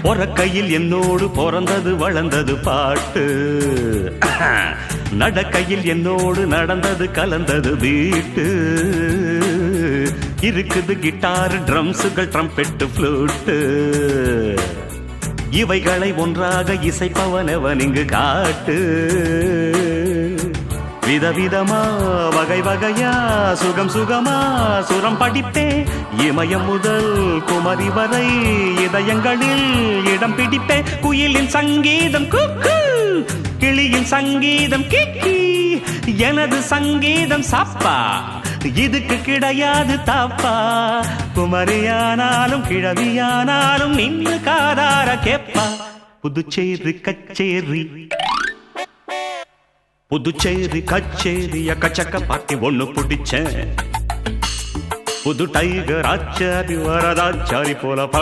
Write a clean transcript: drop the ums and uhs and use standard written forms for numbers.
பொறக்கையில் என்னோடு பிறந்தது வளர்ந்தது பாட்டு, நடக்கையில் என்னோடு நடந்தது கலந்தது வீட்டு. இருக்குது கிட்டார், ட்ரம்ஸுகள், ட்ரம்பெட்டு, ஃப்ளூட்டு. இவைகளை ஒன்றாக இசைப்பவனவன் இங்கு காட்டு. விதவிதமா வகை வகையா சுகம் சுகமா சுரம் படிப்பே. இமயம் முதல் குமரி வரை இதயங்களில் இடம் பிடிப்பே. குயிலின் சங்கீதம் குக்கு, கிளியின் சங்கீதம் கிக்கி, எனது சங்கீதம் சாப்பா, இதுக்கு கிடையாது தாப்பா. குமரியானாலும் கிழவியானாலும் நின்று காதார கேப்பா. புதுச்சேரி கச்சேரி, புதுச்சேரி கச்சேரிய கச்சக்க பாட்டி ஒண்ணு பிடிச்சேன். புது டைகர் ஆச்சாரி வரதாச்சாரி போல